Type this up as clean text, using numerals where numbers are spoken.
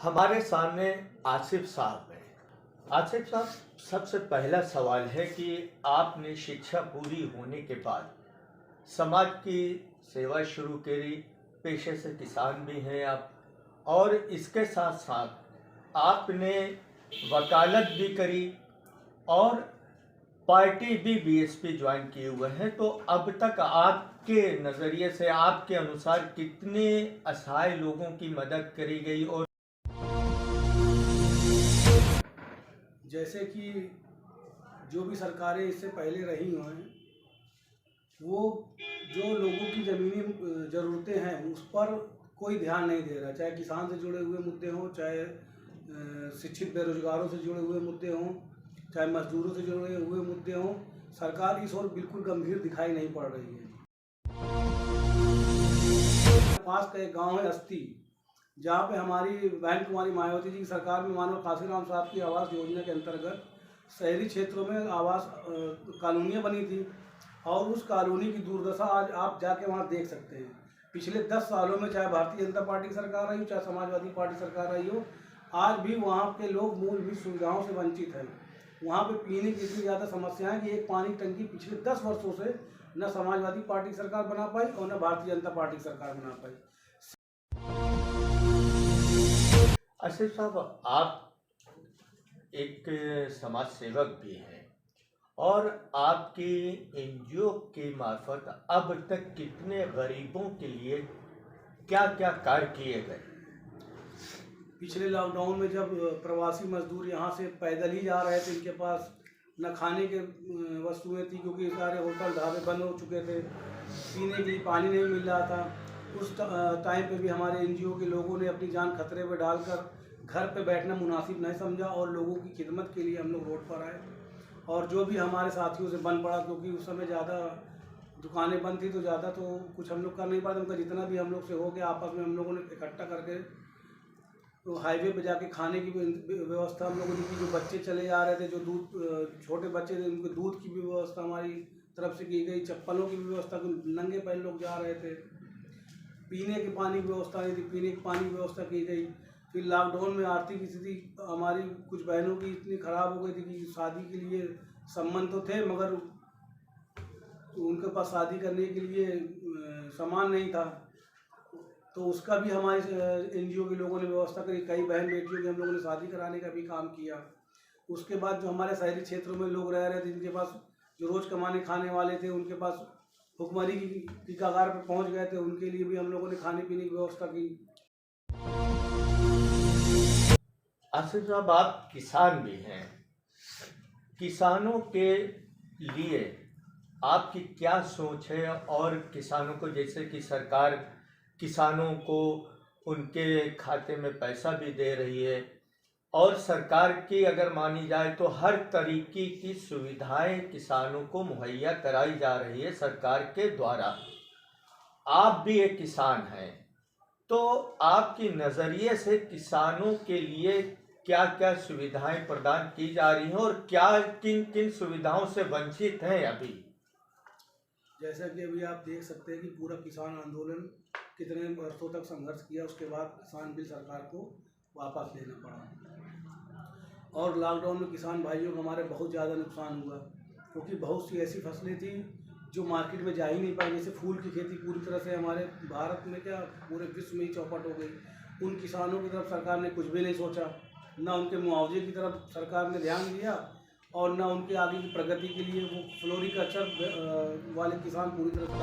हमारे सामने आसिफ साहब हैं। आसिफ साहब, सबसे पहला सवाल है कि आपने शिक्षा पूरी होने के बाद समाज की सेवा शुरू करी, पेशे से किसान भी हैं आप, और इसके साथ साथ आपने वकालत भी करी और पार्टी भी बीएसपी ज्वाइन किए हुए हैं। तो अब तक आपके नज़रिए से, आपके अनुसार कितने असहाय लोगों की मदद करी गई? और जैसे कि जो भी सरकारें इससे पहले रही हैं, वो जो लोगों की ज़मीनी ज़रूरतें हैं उस पर कोई ध्यान नहीं दे रहा। चाहे किसान से जुड़े हुए मुद्दे हों, चाहे शिक्षित बेरोजगारों से जुड़े हुए मुद्दे हों, चाहे मजदूरों से जुड़े हुए मुद्दे हों, सरकार इस ओर बिल्कुल गंभीर दिखाई नहीं पड़ रही है। पास का एक गांव है अस्ती, जहाँ पे हमारी बहन कुमारी मायावती जी की सरकार में मानव काशीराम साहब की आवास योजना के अंतर्गत शहरी क्षेत्रों में आवास कॉलोनियाँ बनी थी, और उस कॉलोनी की दुर्दशा आज आप जाके वहाँ देख सकते हैं। पिछले 10 सालों में चाहे भारतीय जनता पार्टी की सरकार रही हो, चाहे समाजवादी पार्टी सरकार रही हो, आज भी वहाँ के लोग मूलभूत सुविधाओं से वंचित हैं। वहाँ पे पीने की इतनी ज़्यादा समस्या है कि एक पानी टंकी पिछले 10 वर्षों से न समाजवादी पार्टी की सरकार बना पाई और न भारतीय जनता पार्टी की सरकार बना पाई। आसिफ साहब, आप एक समाज सेवक भी हैं और आपकी एनजीओ के मार्फत अब तक कितने गरीबों के लिए क्या क्या कार्य किए गए? पिछले लॉकडाउन में जब प्रवासी मजदूर यहाँ से पैदल ही जा रहे थे, इनके पास न खाने के वस्तुएं थी क्योंकि सारे होटल ढाबे बंद हो चुके थे, पीने के लिए पानी नहीं मिल रहा था। उस टाइम पे भी हमारे एनजीओ के लोगों ने अपनी जान खतरे में डालकर घर पे बैठना मुनासिब नहीं समझा और लोगों की खिदमत के लिए हम लोग रोड पर आए। और जो भी हमारे साथियों से बन पड़ा, क्योंकि उस समय ज़्यादा दुकानें बंद थी तो ज़्यादा तो कुछ हम लोग कर नहीं पाते, उनका जितना भी हम लोग से हो गया आपस में हम लोगों ने इकट्ठा करके तो हाईवे पे जाके खाने की व्यवस्था हम लोगों ने की। जो बच्चे चले जा रहे थे, जो दूध छोटे बच्चे थे, उनको दूध की भी व्यवस्था हमारी तरफ से की गई, चप्पलों की भी व्यवस्था, नंगे पैर लोग जा रहे थे। पीने के पानी की व्यवस्था नहीं थी, पीने के पानी की व्यवस्था की गई। फिर लॉकडाउन में आर्थिक स्थिति हमारी कुछ बहनों की इतनी ख़राब हो गई थी कि शादी के लिए संबंध तो थे मगर उनके पास शादी करने के लिए सामान नहीं था, तो उसका भी हमारे एनजीओ के लोगों ने व्यवस्था करी। कई बहन बेटियों की हम लोगों ने शादी कराने का भी काम किया। उसके बाद जो हमारे शहरी क्षेत्रों में लोग रह रहे थे, जिनके पास जो रोज़ कमाने खाने वाले थे, उनके पास भुखमरी की कगार पर पहुंच गए थे, उनके लिए भी हम लोगों ने खाने पीने की व्यवस्था की। आसिफ साहब, आप किसान भी हैं, किसानों के लिए आपकी क्या सोच है? और किसानों को, जैसे कि सरकार किसानों को उनके खाते में पैसा भी दे रही है और सरकार की अगर मानी जाए तो हर तरीके की सुविधाएं किसानों को मुहैया कराई जा रही है सरकार के द्वारा। आप भी एक किसान हैं, तो आपकी नज़रिए से किसानों के लिए क्या क्या सुविधाएं प्रदान की जा रही हैं और क्या किन किन सुविधाओं से वंचित हैं अभी? जैसा कि अभी आप देख सकते हैं कि पूरा किसान आंदोलन कितने वर्षों तक संघर्ष किया, उसके बाद किसान बिल सरकार को वापस लेना पड़ा। और लॉकडाउन में किसान भाइयों को हमारे बहुत ज़्यादा नुकसान हुआ, क्योंकि बहुत सी ऐसी फसलें थी जो मार्केट में जा ही नहीं पाई। जैसे फूल की खेती पूरी तरह से हमारे भारत में क्या पूरे विश्व में ही चौपट हो गई। उन किसानों की तरफ सरकार ने कुछ भी नहीं सोचा, ना उनके मुआवजे की तरफ सरकार ने ध्यान दिया और ना उनके आगे की प्रगति के लिए वो फ्लोरिकल्चर वाले किसान पूरी तरह से